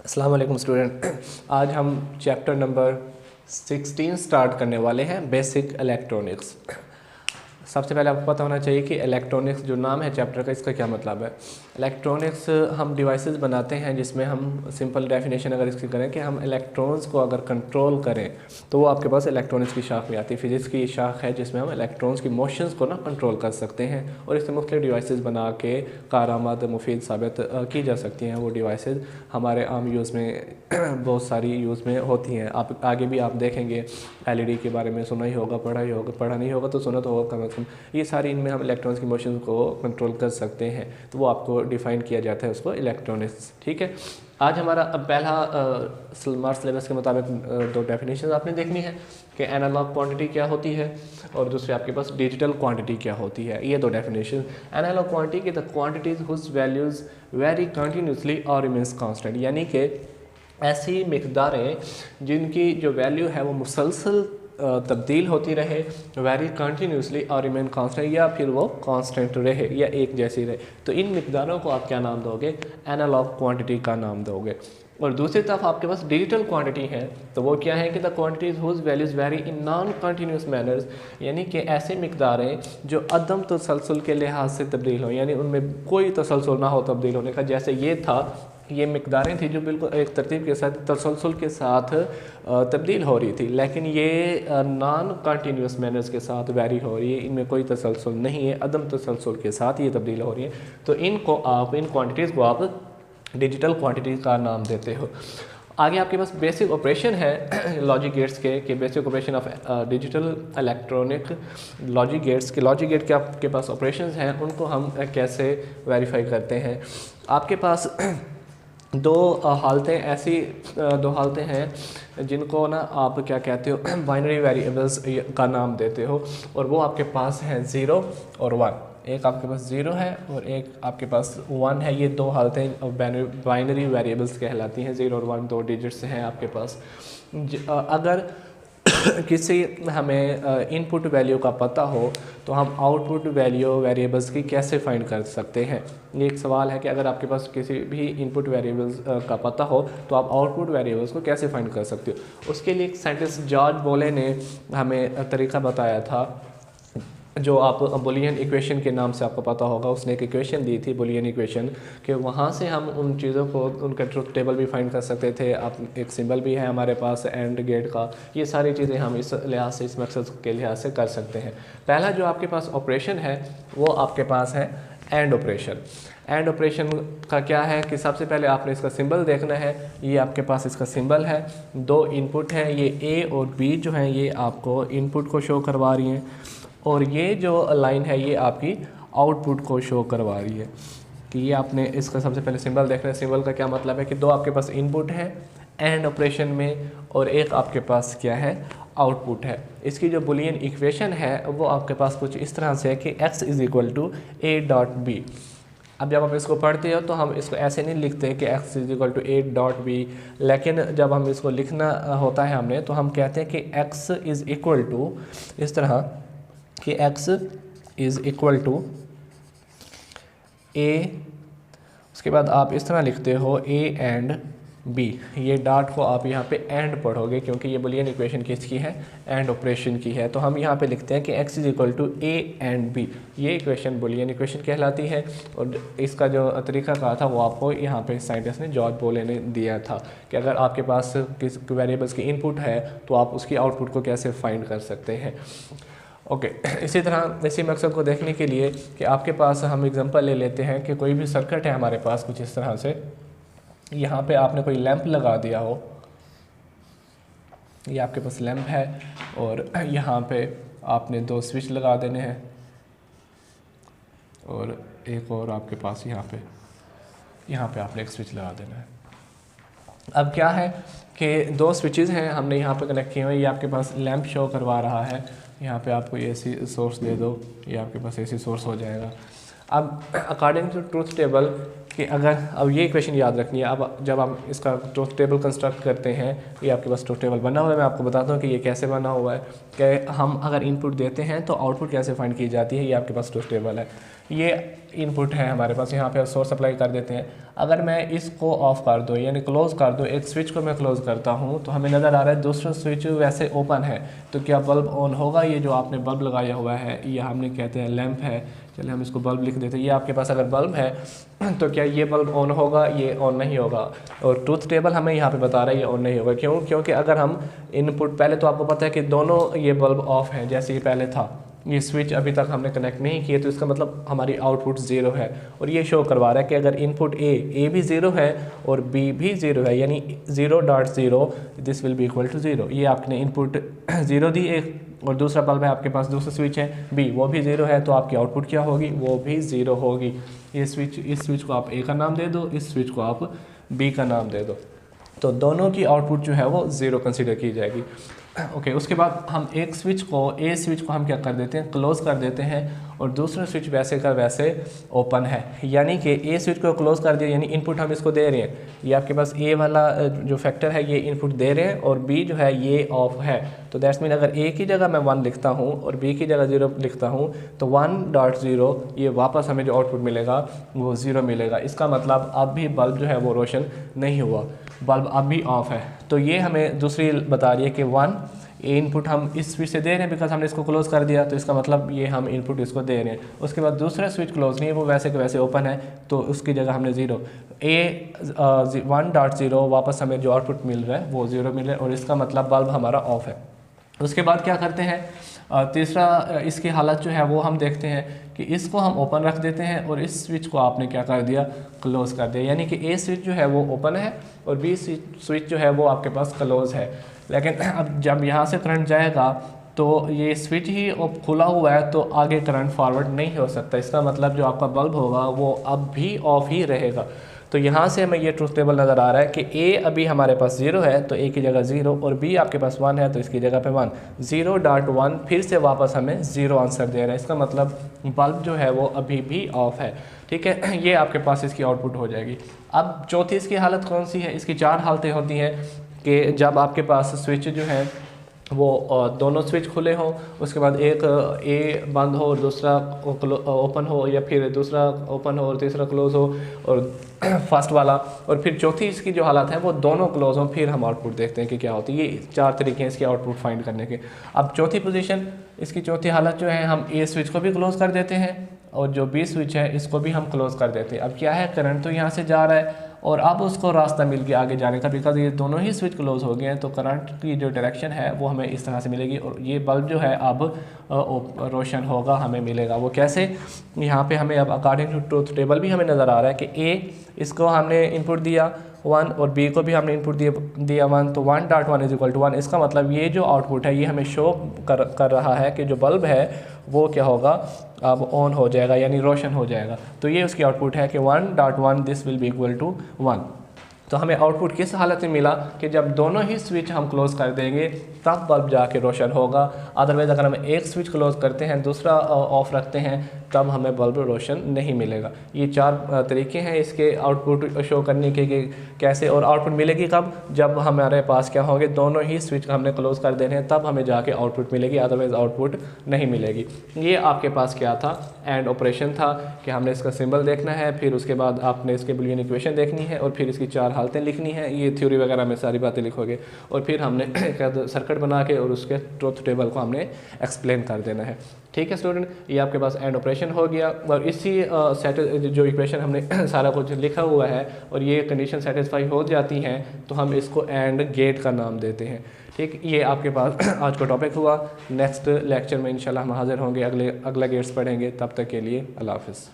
अस्सलाम वालेकुम स्टूडेंट। आज हम चैप्टर नंबर 16 स्टार्ट करने वाले हैं, बेसिक इलेक्ट्रॉनिक्स। सबसे पहले आपको पता होना चाहिए कि इलेक्ट्रॉनिक्स जो नाम है चैप्टर का, इसका क्या मतलब है। इलेक्ट्रॉनिक्स हम डिवाइसेस बनाते हैं जिसमें हम सिंपल डेफिनेशन अगर इसकी करें कि हम इलेक्ट्रॉन्स को अगर कंट्रोल करें तो वो आपके पास इलेक्ट्रॉनिक्स की शाख में आती है। फिजिक्स की शाख है जिसमें हम इलेक्ट्रॉन्स की मोशंस को ना कंट्रोल कर सकते हैं और इससे मुख्तलिफ डिवाइसेस बना के कारआमद मुफीद साबित की जा सकती हैं। वो डिवाइसेस हमारे आम यूज़ में बहुत सारी यूज़ में होती हैं। आप आगे भी आप देखेंगे, LED के बारे में सुना ही होगा, पढ़ा नहीं होगा तो सुना तो होगा कम से कम। ये सारी इनमें हम इलेक्ट्रॉन्स की मोशन को कंट्रोल कर सकते हैं, तो वो आपको डिफ़ाइन किया जाता है उसको इलेक्ट्रॉनिक्स। ठीक है, आज हमारा पहला हमारे सिलेबस के मुताबिक दो डेफिनेशन आपने देखनी है कि एनालॉग क्वांटिटी क्या होती है और दूसरे आपके पास डिजिटल क्वांटिटी क्या होती है। ये दो डेफिनेशन। एनालॉग क्वांटिटी की the quantities whose values vary continuously और रिमेंस कांस्टेंट, यानी कि ऐसी मिकदारें जिनकी जो वैल्यू है वो मुसलसल तब्दील होती रहे, वेरी कंटिन्यूसली और रिमेन कांस्टेंट, या फिर वो कांस्टेंट रहे या एक जैसी रहे, तो इन मिकदारों को आप क्या नाम दोगे? एनालॉग क्वांटिटी का नाम दोगे। और दूसरी तरफ आपके पास डिजिटल क्वांटिटी है, तो वो क्या है कि the quantities whose values vary in non continuous manners, यानी कि ऐसे मिकदारें जो अदम तसलसल के लिहाज से तब्दील हो, यानी उनमें कोई तसलसल ना हो तब्दील होने का। जैसे ये था, ये मिकदारें थी जो बिल्कुल एक तरतीब के साथ तसलसल के साथ तब्दील हो रही थी, लेकिन ये नॉन कंटिन्यूस मैनर्स के साथ वेरी हो रही है, इनमें कोई तसलसल नहीं है, अदम तसलसल के साथ ये तब्दील हो रही है। तो इनको आप, इन क्वांटिटीज़ को आप डिजिटल क्वांटिटी का नाम देते हो। आगे आपके पास बेसिक ऑपरेशन है लॉजिक गेट्स के, कि basic operation of digital electronic logic gates के। लॉजिक गेट के आपके पास ऑपरेशंस हैं, उनको हम कैसे वेरीफाई करते हैं। आपके पास दो हालतें हैं जिनको ना आप क्या कहते हो, बाइनरी वेरिएबल्स का नाम देते हो, और वो आपके पास हैं 0 और 1। एक आपके पास 0 है और एक आपके पास 1 है। ये दो हालतें बाइनरी वेरिएबल्स कहलाती हैं। 0 और 1 दो डिजिट्स हैं आपके पास। अगर किसी हमें इनपुट वैल्यू का पता हो तो हम आउटपुट वैल्यू वेरिएबल्स की कैसे फाइंड कर सकते हैं। ये एक सवाल है कि अगर आपके पास किसी भी इनपुट वेरिएबल्स का पता हो तो आप आउटपुट वेरिएबल्स को कैसे फाइंड कर सकते हो। उसके लिए एक साइंटिस्ट जॉर्ज बोले ने हमें तरीका बताया था, जो आप बुलियन इक्वेशन के नाम से आपको पता होगा। उसने एक इक्वेशन दी थी, बुलियन इक्वेशन, कि वहाँ से हम उन चीज़ों को, उनका ट्रुथ टेबल भी फाइंड कर सकते थे। आप एक सिंबल भी है हमारे पास एंड गेट का। ये सारी चीज़ें हम इस लिहाज से, इस मकसद के लिहाज से कर सकते हैं। पहला जो आपके पास ऑपरेशन है वो आपके पास है एंड ऑपरेशन। एंड ऑपरेशन का क्या है कि सबसे पहले आपने इसका सिंबल देखना है। ये आपके पास इसका सिंबल है, दो इनपुट हैं, ये A और B जो हैं ये आपको इनपुट को शो करवा रही हैं, और ये जो लाइन है ये आपकी आउटपुट को शो करवा रही है। कि ये आपने इसका सबसे पहले सिंबल देखना है। सिंबल का क्या मतलब है कि दो आपके पास इनपुट है एंड ऑपरेशन में, और एक आपके पास क्या है, आउटपुट है। इसकी जो बुलियन इक्वेशन है वो आपके पास कुछ इस तरह से है कि x = a.b। अब जब आप इसको पढ़ते हो तो हम इसको ऐसे नहीं लिखते कि x = a.b, लेकिन जब हम इसको लिखना होता है हमने, तो हम कहते हैं कि x = इस तरह कि x = a, उसके बाद आप इस तरह लिखते हो a एंड b। ये डॉट को आप यहाँ पे एंड पढ़ोगे क्योंकि ये बुलियन इक्वेशन किसकी है, एंड ऑपरेशन की है। तो हम यहाँ पे लिखते हैं कि x = a एंड b। ये इक्वेशन बुलियन इक्वेशन कहलाती है, और इसका जो तरीका कहा था वो आपको यहाँ पे साइंटिस्ट ने, जॉर्ज बोले ने दिया था, कि अगर आपके पास किस वेरिएबल्स की इनपुट है तो आप उसकी आउटपुट को कैसे फाइंड कर सकते हैं। ओके इसी तरह इसी मकसद को देखने के लिए कि आपके पास हम एग्जांपल ले लेते हैं कि कोई भी सर्किट है हमारे पास कुछ इस तरह से। यहाँ पे आपने कोई लैंप लगा दिया हो, ये आपके पास लैंप है, और यहाँ पे आपने दो स्विच लगा देने हैं, और एक और आपके पास यहाँ पे आपने एक स्विच लगा देना है। अब क्या है कि दो स्विचेस हैं हमने यहाँ पे कनेक्ट किए हुए। ये आपके पास लैंप शो करवा रहा है, यहाँ पे आपको AC सोर्स दे दो, ये आपके पास AC सोर्स हो जाएगा। अब अकॉर्डिंग टू ट्रूथ टेबल कि अगर, अब ये इक्वेशन याद रखनी है। अब जब हम इसका ट्रूथ टेबल कंस्ट्रक्ट करते हैं, ये आपके पास ट्रूथ टेबल बना हुआ है। मैं आपको बताता हूँ कि ये कैसे बना हुआ है, कि हम अगर इनपुट देते हैं तो आउटपुट कैसे फाइंड की जाती है। ये आपके पास ट्रूथ टेबल है। ये इनपुट है हमारे पास, यहाँ पे सोर्स अप्लाई कर देते हैं। अगर मैं इसको ऑफ कर दूँ यानी क्लोज़ कर दूँ, एक स्विच को मैं क्लोज़ करता हूँ तो हमें नज़र आ रहा है दूसरा स्विच वैसे ओपन है, तो क्या बल्ब ऑन होगा? ये जो आपने बल्ब लगाया हुआ है, ये हमने कहते हैं लैंप है, चलिए हम इसको बल्ब लिख देते हैं। ये आपके पास अगर बल्ब है तो क्या ये बल्ब ऑन होगा? ये ऑन नहीं होगा। और ट्रूथ टेबल हमें यहाँ पे बता रहा है ये ऑन नहीं होगा। क्यों? क्योंकि अगर हम इनपुट, पहले तो आपको पता है कि दोनों ये बल्ब ऑफ हैं, जैसे ये पहले था, ये स्विच अभी तक हमने कनेक्ट नहीं किए, तो इसका मतलब हमारी आउटपुट ज़ीरो है। और ये शो करवा रहा है कि अगर इनपुट ए भी ज़ीरो है और बी भी ज़ीरो है, यानी 0.0 this will be equal to zero. ये आपने इनपुट ज़ीरो दी एक, और दूसरा बल्ब है आपके पास, दूसरा स्विच है बी, वो भी ज़ीरो है, तो आपकी आउटपुट क्या होगी? वो भी ज़ीरो होगी। ये स्विच, इस स्विच को आप ए का नाम दे दो, इस स्विच को आप बी का नाम दे दो, तो दोनों की आउटपुट जो है वो ज़ीरो कंसीडर की जाएगी। ओके, उसके बाद हम एक स्विच को, ए स्विच को हम क्या कर देते हैं? क्लोज़ कर देते हैं, और दूसरा स्विच वैसे का वैसे ओपन है। यानी कि ए स्विच को क्लोज़ कर दिया, यानी इनपुट हम इसको दे रहे हैं, ये आपके पास ए वाला जो फैक्टर है ये इनपुट दे रहे हैं, और बी जो है ये ऑफ है। तो दैट्स मीन अगर ए की जगह मैं 1 लिखता हूँ और बी की जगह 0 लिखता हूँ, तो 1.0 ये वापस हमें जो आउटपुट मिलेगा वो 0 मिलेगा। इसका मतलब अब भी बल्ब जो है वो रोशन नहीं हुआ, बल्ब अब भी ऑफ है। तो ये हमें दूसरी बता रही है कि 1 इनपुट हम इस स्विच से दे रहे हैं, बिकॉज हमने इसको क्लोज़ कर दिया, तो इसका मतलब ये हम इनपुट इसको दे रहे हैं। उसके बाद दूसरा स्विच क्लोज नहीं है, वो वैसे के वैसे ओपन है, तो उसकी जगह हमने 0, ए 1.0 वापस हमें जो आउटपुट मिल रहा है वो 0 मिल रहा है, और इसका मतलब बल्ब हमारा ऑफ है। उसके बाद क्या करते हैं? तीसरा इसकी हालत जो है वो हम देखते हैं कि इसको हम ओपन रख देते हैं, और इस स्विच को आपने क्या कर दिया? क्लोज़ कर दिया। यानी कि ए स्विच जो है वो ओपन है और बी स्विच जो है वो आपके पास क्लोज़ है। लेकिन अब जब यहाँ से करंट जाएगा तो ये स्विच ही खुला हुआ है, तो आगे करंट फॉरवर्ड नहीं हो सकता। इसका मतलब जो आपका बल्ब होगा वो अब भी ऑफ ही रहेगा। तो यहाँ से हमें ये ट्रूथ टेबल नज़र आ रहा है कि ए अभी हमारे पास 0 है, तो ए की जगह 0, और बी आपके पास 1 है, तो इसकी जगह पे 1, 0.1 फिर से वापस हमें 0 आंसर दे रहा है। इसका मतलब बल्ब जो है वो अभी भी ऑफ है। ठीक है, ये आपके पास इसकी आउटपुट हो जाएगी। अब चौथी इसकी हालत कौन सी है? इसकी 4 हालतें होती हैं कि जब आपके पास स्विच जो है वो दोनों स्विच खुले हों, उसके बाद एक ए बंद हो और दूसरा ओपन हो, या फिर दूसरा ओपन हो और तीसरा क्लोज हो, और फर्स्ट वाला, और फिर चौथी इसकी जो हालत है वो दोनों क्लोज हों, फिर हम आउटपुट देखते हैं कि क्या होती है। ये 4 तरीके हैं इसके आउटपुट फाइंड करने के। अब चौथी पोजीशन, इसकी चौथी हालत जो है, हम ए स्विच को भी क्लोज कर देते हैं और जो बी स्विच है इसको भी हम क्लोज कर देते हैं। अब क्या है, करंट तो यहाँ से जा रहा है और अब उसको रास्ता मिल गया आगे जाने का, बिकॉज ये दोनों ही स्विच क्लोज हो गए हैं, तो करंट की जो डायरेक्शन है वो हमें इस तरह से मिलेगी, और ये बल्ब जो है अब रोशन होगा, हमें मिलेगा। वो कैसे? यहाँ पे हमें अब अकॉर्डिंग टू ट्रूथ टेबल भी हमें नज़र आ रहा है कि ए, इसको हमने इनपुट दिया 1 और बी को भी हमने इनपुट दिया 1, तो 1.1 इज इक्वल टू 1। इसका मतलब ये जो आउटपुट है ये हमें शो कर रहा है कि जो बल्ब है वो क्या होगा, अब ऑन हो जाएगा, यानी रोशन हो जाएगा। तो ये उसकी आउटपुट है कि 1.1 this will be equal to 1। तो हमें आउटपुट किस हालत में मिला कि जब दोनों ही स्विच हम क्लोज़ कर देंगे तब बल्ब जाके रोशन होगा। अदरवाइज़ अगर हम एक स्विच क्लोज़ करते हैं दूसरा ऑफ रखते हैं तब हमें बल्ब रोशन नहीं मिलेगा। ये 4 तरीके हैं इसके आउटपुट शो करने के कि कैसे, और आउटपुट मिलेगी कब, जब हमारे पास क्या होंगे, दोनों ही स्विच हमने क्लोज़ कर देने हैं, तब हमें जाके आउटपुट मिलेगी, अदरवाइज़ आउटपुट नहीं मिलेगी। ये आपके पास क्या था, एंड ऑपरेशन था कि हमने इसका सिंबल देखना है, फिर उसके बाद आपने इसके बुलियन इक्वेशन देखनी है, और फिर इसकी 4 हालतें लिखनी है। ये थ्योरी वगैरह में सारी बातें लिखोगे, और फिर हमने सर्किट बना के और उसके ट्रूथ टेबल को हमने एक्सप्लेन कर देना है। ठीक है स्टूडेंट, ये आपके पास एंड ऑपरेशन हो गया, और इसी जो इक्वेशन हमने सारा कुछ लिखा हुआ है और ये कंडीशन सेटिस्फाई हो जाती हैं तो हम इसको एंड गेट का नाम देते हैं। ठीक, ये आपके पास आज का टॉपिक हुआ। नेक्स्ट लेक्चर में इंशाल्लाह हम हाजिर होंगे, अगला गेट्स पढ़ेंगे। तब तक के लिए अल्लाह हाफ़िज़।